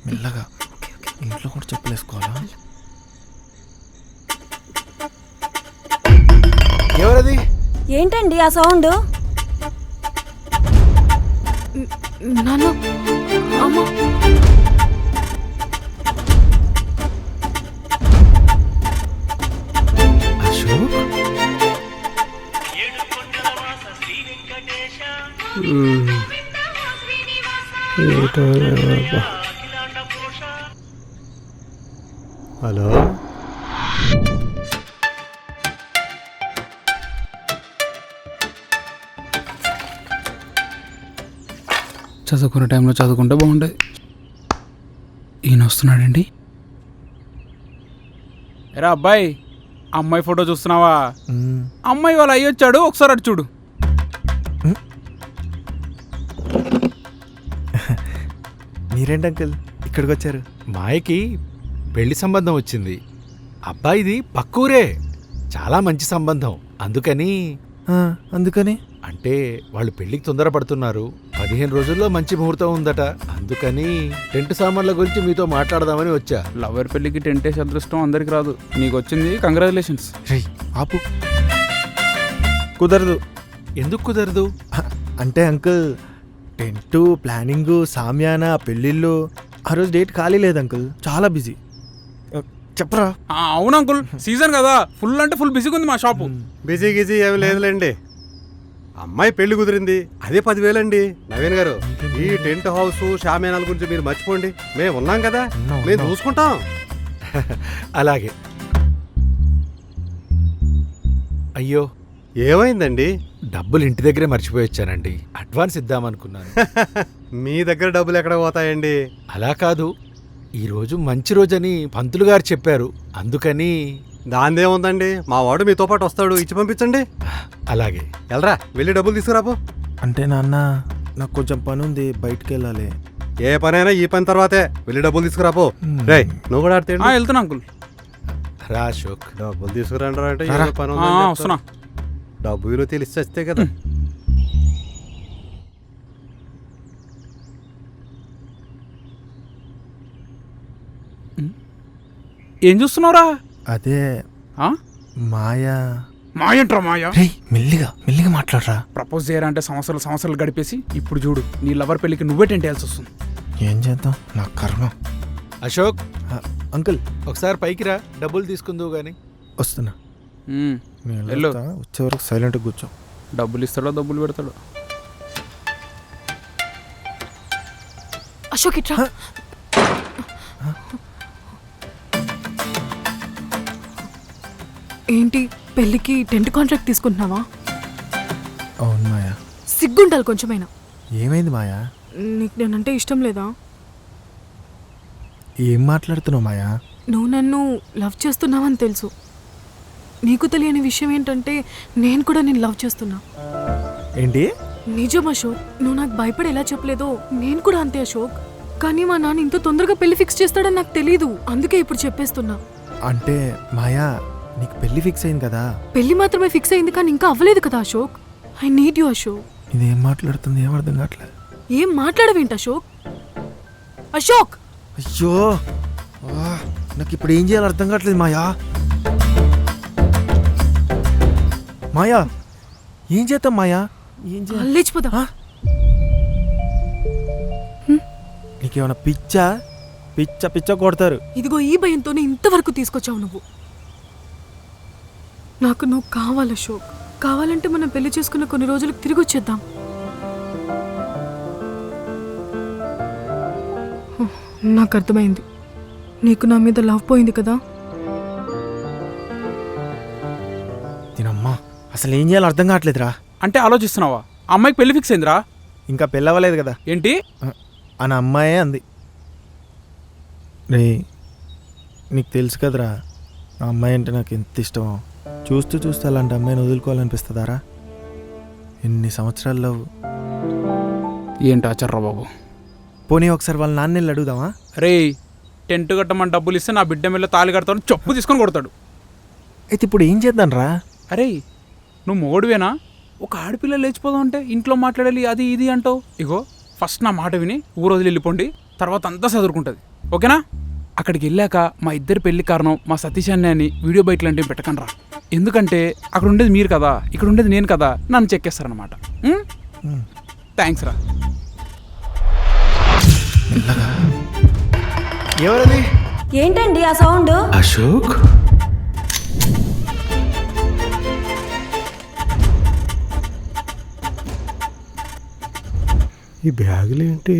మెల్లగా ఇంట్లో కూడా చెప్పలేసుకోవాలా? ఎవరది? ఏంటండి ఆ సౌండ్? నాన్న, అమ్మ. అశోక్, హలో, చదువుకునే టైంలో చదువుకుంటే బాగుండేది. ఈయన వస్తున్నాడండి. ఎరా అబ్బాయి, అమ్మాయి ఫోటో చూస్తున్నావా? అమ్మాయి వాళ్ళు అయ్యొచ్చాడు, ఒకసారి అటు చూడు. మీరేంటి అంకుల్ ఇక్కడికి వచ్చారు? మాయకి పెళ్లి సంబంధం వచ్చింది. అబ్బాయిది పక్కూరే, చాలా మంచి సంబంధం. అందుకని అంటే వాళ్ళు పెళ్లికి తొందరపడుతున్నారు. 15 రోజుల్లో మంచి ముహూర్తం ఉందట. అందుకని టెంట్ సామాన్ల గురించి మీతో మాట్లాడదామని వచ్చా. లవర్ పెళ్ళికి టెంట్ వేసే అదృష్టం అందరికి రాదు. నీకు వచ్చింది, కంగ్రాచులేషన్స్. రేయ్ ఆపు, కుదరదు. ఎందుకు కుదరదు? అంటే అంకుల్, టెంట్ ప్లానింగ్, సామ్యాన, పెళ్ళిళ్ళు, ఆ రోజు డేట్ ఖాళీ లేదు అంకుల్, చాలా బిజీ. చెప్పరా? అవును అంకుల్, సీజన్ కదా, ఫుల్ అంటే ఫుల్ బిజీగా ఉంది మా షాపు. బిజీ గిజీ ఏమి లేదులేండి. అమ్మాయి పెళ్లి కుదిరింది, అదే 10,000 అండి. నవీన్ గారు, ఈ టెంట్ హౌస్ షామేనాల గురించి మీరు మర్చిపోండి. మేము ఉన్నాం కదా, మేము చూసుకుంటాం. అలాగే. అయ్యో, ఏమైందండి? డబ్బులు ఇంటి దగ్గరే మర్చిపోయి వచ్చానండి. అడ్వాన్స్ ఇద్దామనుకున్నాను. మీ దగ్గర డబ్బులు ఎక్కడ పోతాయండి? అలా కాదు, ఈరోజు మంచి రోజని పంతులు గారు చెప్పారు. అందుకని. దాందేముందండి, మా వాడు మీతో పాటు వస్తాడు, ఇచ్చి పంపించండి. అలాగే. వెళ్ళరా, వెళ్ళి డబ్బులు తీసుకురాపో. అంటే నాన్న, నాకు కొంచెం పని ఉంది, బయటికి వెళ్ళాలి. ఏ పనైనా ఈ పని తర్వాతే. వెళ్ళి డబ్బులు తీసుకురాపో. రేయ్, నువ్వు కూడా ఆడితే వెళ్తున్నా అంకుల్. రా అశోక్, డబ్బులు తీసుకురండి అంటే రారా. ఏదో పని వస్తున్నా. ఉందని డబ్బు విలువ తెలిసి వస్తే కదా. ఏం చూస్తున్నావురా? అదే మాయా. మాయంట్రా మాయా. రేయ్ మెల్లిగా మెల్లిగా మాట్లాడరా. ప్రపోజ్ చేయాలంటే సంవత్సరాలు గడిపేసి ఇప్పుడు చూడు, నీ లవర్ పెళ్ళికి నువ్వే టెంట్ వేయాల్సి వస్తుంది. ఏం చేద్దాం, నా కర్మ. అశోక్, అంకుల్ ఒకసారి పైకి రా, డబ్బులు తీసుకుందువు గాని. వస్తున్నా. వెళ్ళు. వచ్చే వరకు సైలెంట్గా కూర్చో. డబ్బులు ఇస్తాడో డబ్బులు పెడతాడు. అశోక్ ఇట్రా. ఏంటి, పెళ్ళికి టెంట్ కాంట్రాక్ట్ తీసుకుంటున్నావా? అవును మాయా. సిగ్గుండాలి కొంచెమైనా. ఏమైంది మాయా? నీకు నేనంటే ఇష్టం లేదా? ఏం మాట్లాడుతున్నావు మాయా? నువ్వు నన్ను లవ్ చేస్తున్నావని తెలుసు. నీకు తెలియని విషయం ఏంటంటే నేను కూడా నేను లవ్ చేస్తున్నా. ఏంటి? నిజం అశోక్, నువ్వు నాకు భయపడి ఎలా చెప్పలేదో నేను కూడా అంతే అశోక్. కానీ మా నాన్న ఇంత తొందరగా పెళ్లి ఫిక్స్ చేస్తాడని నాకు తెలీదు, అందుకే ఇప్పుడు చెప్పేస్తున్నా. అంటే మాయా, నీకు పెళ్లి ఫిక్స్ అయింది కదా? పెళ్లి మాత్రమే ఫిక్స్ అయింది కానీ ఇంకా అవ్వలేదు కదా Ashok. I need you Ashok. ఇదేం మాట్లాడుతుంది, ఏం అర్థం కావట్లేదు. ఏం మాట్లాడవేంటి అశోక్? అశోక్! అయ్యో, నాకు ఇప్పుడు ఏం చేయాలో అర్థం కావట్లేదు మాయా. మాయా, ఏం చేద్దాం మాయా? ఏం చేయాలి? లేచిపోదా? నీకేమైనా పిచ్చా? పిచ్చ కొడతారు. ఇదిగో ఈ భయంతోనే ఇంతవరకు తీసుకొచ్చావు నువ్వు. నాకు నువ్వు కావాలి అశోక్. కావాలంటే మనం పెళ్లి చేసుకున్న కొన్ని రోజులకు తిరిగి వచ్చేద్దాం. నాకు అర్థమైంది, నీకు నా మీద లవ్ పోయింది కదా. దీనమ్మా, అసలు ఏం చేయాలో అర్థం కావట్లేదురా. అంటే ఆలోచిస్తున్నావా? అమ్మాయికి పెళ్లి ఫిక్స్ అయిందిరా. ఇంకా పెళ్ళవ్వలేదు కదా. ఏంటి అని అమ్మాయే అంది. రే, నీకు తెలుసు కదరా ఆ అమ్మాయి అంటే నాకు ఎంత ఇష్టమో. చూస్తూ అలాంటి అమ్మాయిని వదులుకోవాలనిపిస్తుందారా? ఎన్ని సంవత్సరాల్లో. ఏంటి ఆచార్రా బాబు? పోనీ ఒకసారి వాళ్ళ నాన్న వెళ్ళి అడుగుదామా? రే, టెంట్ కట్టమని డబ్బులు ఇస్తే నా బిడ్డ మీద తాళి కడతాను చెప్పు తీసుకొని కొడతాడు. అయితే ఇప్పుడు ఏం చేద్దాం రా? అరే నువ్వు మొగడువేనా? ఒక ఆడపిల్ల లేచిపోదాం అంటే ఇంట్లో మాట్లాడాలి అది ఇది అంటావు. ఇగో ఫస్ట్ నా మాట విని ఊరు వదిలి వెళ్ళిపోండి, తర్వాత అంతా చదువుకుంటుంది. ఓకేనా? అక్కడికి వెళ్ళాక మా ఇద్దరి పెళ్లి కారణం మా సతీష్ అన్నయ్య అని వీడియో బయటలు అంటే పెట్టకండి రా. ఎందుకంటే అక్కడ ఉండేది మీరు కదా, ఇక్కడ ఉండేది నేను కదా, నన్ను చెక్కేస్తారనమాట. థ్యాంక్స్ రా. ఎవరది? ఏంటండి ఆ సౌండ్? అశోక్. ఈ బ్యాగులు ఏంటి?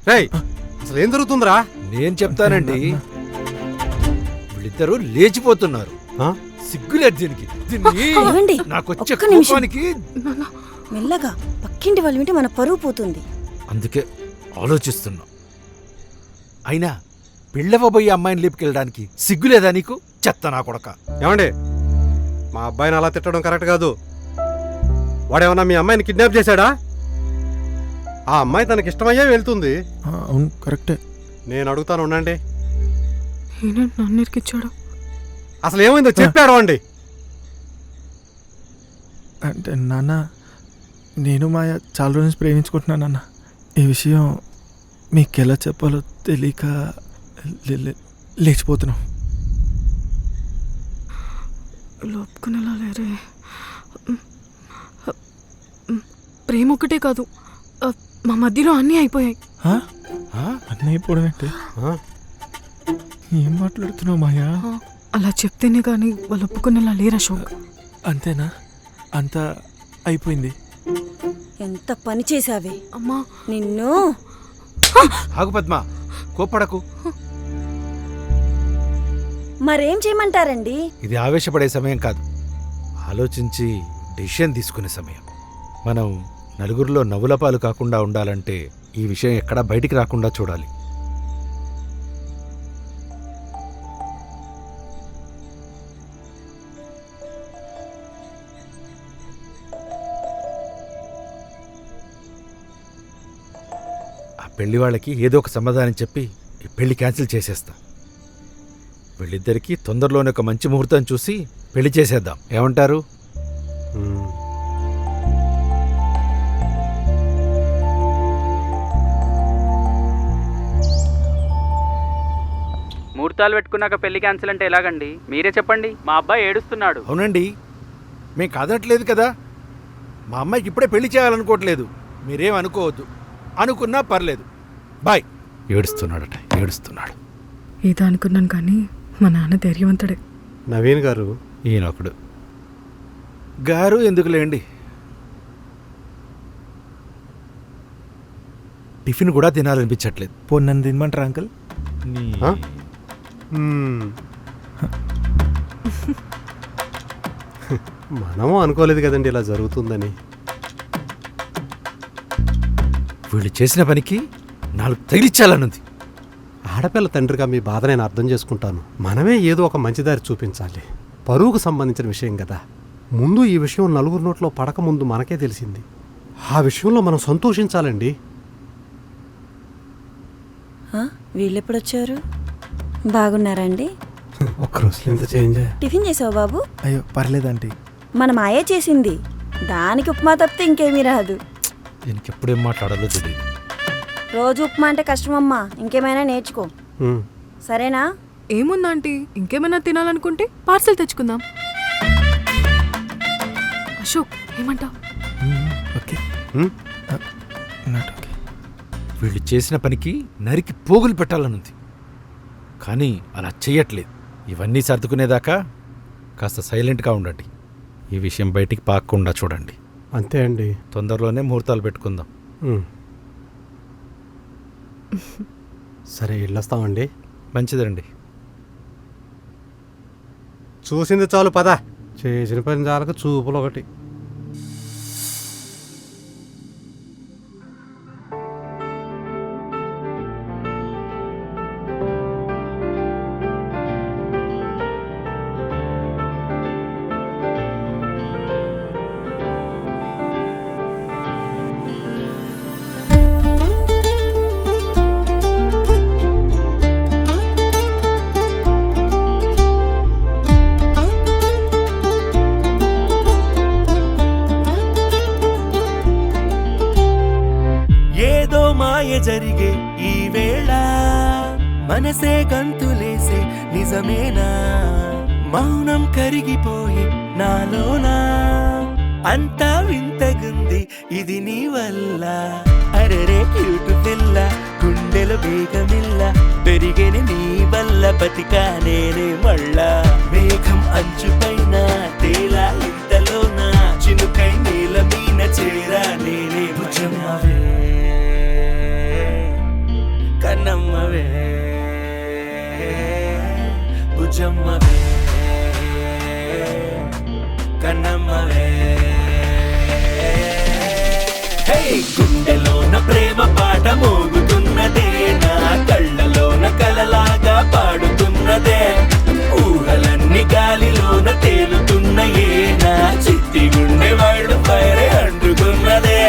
రేయ్, అసలు ఏం జరుగుతుందిరా? నేను చెప్తానండి. వీళ్ళిద్దరూ లేచిపోతున్నారు. ఆ? సిగ్గులేదు దీనికి. దీన్ని ఏమండి? నాకొచ్చే ఒక్క నిమిషం. కోపానికి మెల్లగా, పక్కింటి వాళ్ళు వింటే మన పరువు పోతుంది. అందుకే ఆలోచిస్తున్నా. అయినా పెళ్ళవబోయే అమ్మాయిని లేపుకెళ్ళడానికి సిగ్గులేదా నీకు? చెత్త నా కొడక. ఏమండి, మా అబ్బాయిని అలా తిట్టడం కరెక్ట్ కాదు. వాడేమన్నా మీ అమ్మాయిని కిడ్నాప్ చేశాడా? ఆ అమ్మాయి తనకి ఇష్టమయ్యే వెళ్తుంది. అవును, కరెక్టే. నేను అడుగుతాను, ఉండండి. ఈయనేంటి నన్ను ఇరికిచ్చాడు? అసలు ఏమైందో చెప్పాడు అండి. అంటే నాన్న, నేను మాయ చాలా రోజు నుంచి ప్రేమించుకుంటున్నాను నాన్న. ఈ విషయం మీకు ఎలా చెప్పాలో తెలియక లేచిపోతున్నాం. లోపుకునేలా లేరే. ప్రేమ ఒక్కటే కాదు, మా మధ్యలో అన్నీ అయిపోయాయి. అన్నీ అయిపోవడం ఏంటి? ఆ? ఏం మాట్లాడుతున్నావు మాయా? అలా చెప్తేనే కానీ వాళ్ళు ఒప్పుకునేలా లేరు అశోక్. అంతేనా? అంతా అయిపోయింది. ఎంత పని చేసావే అమ్మా. నిన్ను. ఆగు పద్మ, కోప్పడకు. మరేం చేయమంటారండి? ఇది ఆవేశపడే సమయం కాదు, ఆలోచించి డెసిషన్ తీసుకునే సమయం. మనం నలుగురిలో నవ్వుల పాలు కాకుండా ఉండాలంటే ఈ విషయం ఎక్కడా బయటికి రాకుండా చూడాలి. ఆ పెళ్లి వాళ్ళకి ఏదో ఒక సమాధానం చెప్పి ఈ పెళ్లి క్యాన్సిల్ చేసేస్తా. వీళ్ళిద్దరికీ తొందరలోనే ఒక మంచి ముహూర్తం చూసి పెళ్లి చేసేద్దాం. ఏమంటారు? ముహూర్తాలు పెట్టుకున్నాక పెళ్లి క్యాన్సిల్ అంటే ఎలాగండి? మీరే చెప్పండి. మా అబ్బాయి ఏడుస్తున్నాడు. అవునండి, మేం కాదట్లేదు కదా. మా అమ్మాయికి ఇప్పుడే పెళ్లి చేయాలనుకోవట్లేదు. మీరేం అనుకోవద్దు. అనుకున్నా పర్లేదు. బాయ్. ఏడుస్తున్నాడట, ఏడుస్తున్నాడు. ఏదో అనుకున్నాను కానీ మా నాన్న ధైర్యవంతుడే. నవీన్ గారు, ఈయనొకడు గారు ఎందుకులేండి. టిఫిన్ కూడా తినాలనిపించట్లేదు. పొన్నం తినమంటారా అంకుల్? ఆ? మనము అనుకోలేదు కదండి ఇలా జరుగుతుందని. వీళ్ళు చేసిన పనికి 4 తగిలిచ్చాలనుంది. ఆడపిల్ల తండ్రిగా మీ బాధ నేను అర్థం చేసుకుంటాను. మనమే ఏదో ఒక మంచిదారి చూపించాలి. పరువుకు సంబంధించిన విషయం కదా. ముందు ఈ విషయం నలుగురు నోట్లో పడక ముందు మనకే తెలిసింది. ఆ విషయంలో మనం సంతోషించాలండి. వీళ్ళెప్పుడొచ్చారు? బాగున్నారండి? ఒక్క రోజులో ఎంత చేంజ్. టిఫిన్ చేసావు బాబు? అయ్యో పర్లేదంటీ. మన మాయే చేసింది. దానికి ఉప్మా తప్పితే ఇంకేమీ రాదు. దీనికి ఎప్పుడేం మాట్లాడాలో తెలియదు. రోజు ఉప్మా అంటే కష్టమమ్మా. ఇంకేమైనా నేర్చుకో, సరేనా? ఏముందా ఆంటీ, ఇంకేమైనా తినాలనుకుంటే పార్సల్ తెచ్చుకుందాం. అశోక్ ఏమంటావు? ఓకే. Not okay. వీళ్ళు చేసిన పనికి నరికి పోగులు పెట్టాలనుంది, కానీ అలా చెయ్యట్లేదు. ఇవన్నీ సర్దుకునేదాకా కాస్త సైలెంట్గా ఉండండి. ఈ విషయం బయటికి పాకకుండా చూడండి. అంతే అండి. తొందరలోనే ముహూర్తాలు పెట్టుకుందాం. సరే, వెళ్ళొస్తామండి. మంచిదండి. చూసింది చాలు, పద. చేసిన పని చాలకు చూపులు ఒకటి. జరిగే ఈ వేళ మనసే గంతులేసే నిజమేనా మౌనం కరిగిపోయి నాలోనా అంతా వింతగుంది ఇది నీ వల్ల అరెరే క్యూట్ పిల్ల గుండెలు వేగమిల్ల పెరిగని నీ వల్ల బతికా నేనే మళ్ళా మేఘం అంచుపైన తేలా ఇంతలోన చినుకై నీల మీన చేరా నేనే భుజమ్మవే కన్నమ్మవే భుజమ్మవే కన్నమ్మవే గుండెలోన ప్రేమ పాట మోగుతున్నదే నా కళ్ళలోన కలలాగా పాడుతున్నదే ఊహలన్నీ గాలిలోన తేలుతున్నయే నా చిట్టి గుండె వాళ్ళు పైరే అంటుకున్నదే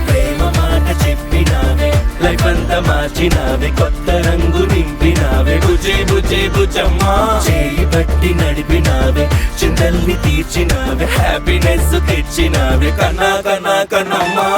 ప్రేమ మాట చెప్పినావే లైఫ్ అంతా మార్చినావే కొత్త రంగు నింపినావే బుజే బుజే బుజమ్మా చేయి బట్టి నడిపినావే చింతల్ని తీర్చినావే హ్యాపీనెస్ తెచ్చినావే కన్నా కన్నా కన్నమ్మా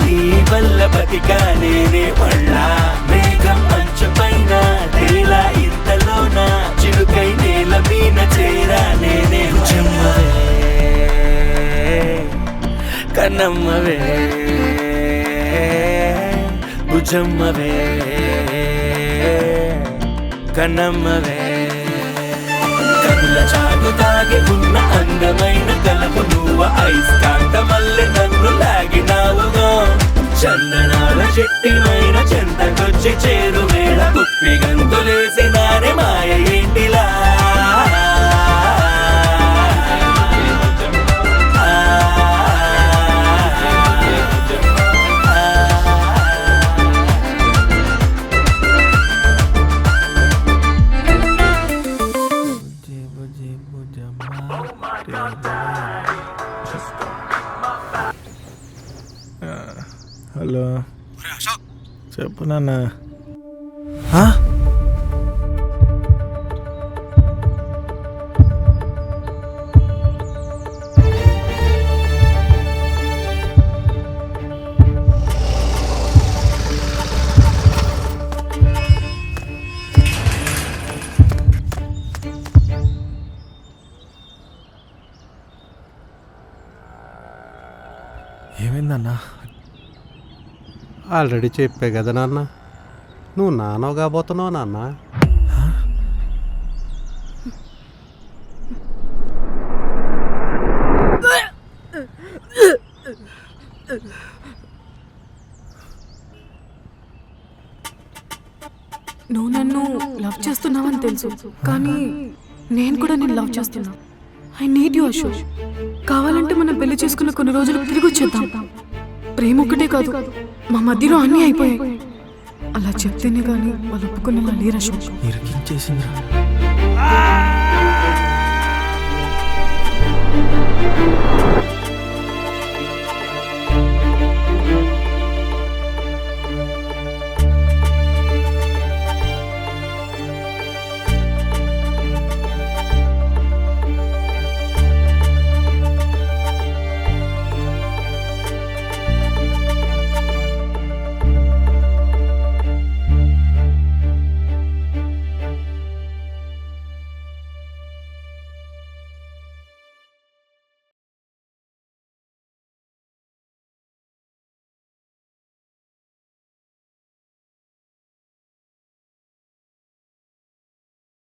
నీ వల్ల బతికా నేనే మళ్ళా మేఘం మంచు పైన తేలా ఇంతలోన చిరుకై నేల మీన చేరా నేనే భుజమ్మవే కన్నమ్మవే భుజమ్మవే కన్నమ్మవే కనుల చాటు తాగి ఉన్న అందమైన కలపు నువ్వు ఐస్కాంతమల్లె నన్ను లాగినావుగా చందనాల చెట్టిమైన చెంతకొచ్చి చేరు వేళ కుప్పి గంతులేసి నానే మాయ ఏంటిలా హలో చెప్పు నాన్న ఏమైందన్నా? ఆల్రెడీ చెప్పే కదా నాన్న, నువ్వు నాన్నో కాబోతున్నావు నాన్న. నువ్వు నన్ను లవ్ చేస్తున్నావని తెలుసు, కానీ నేను కూడా నేను లవ్ చేస్తున్నా. I need you Ashok. కావాలంటే మనం పెళ్లి చేసుకున్న కొన్ని రోజులు తిరిగి వచ్చేద్దాం. ప్రేమ ఒక్కటే కాదు, మా మధ్యలో అన్నీ అయిపోయాయి. అలా చెప్తేనే కానీ వాళ్ళు ఒప్పుకునేలా లేరు అశోక్. ఇరికించేసిందిరా.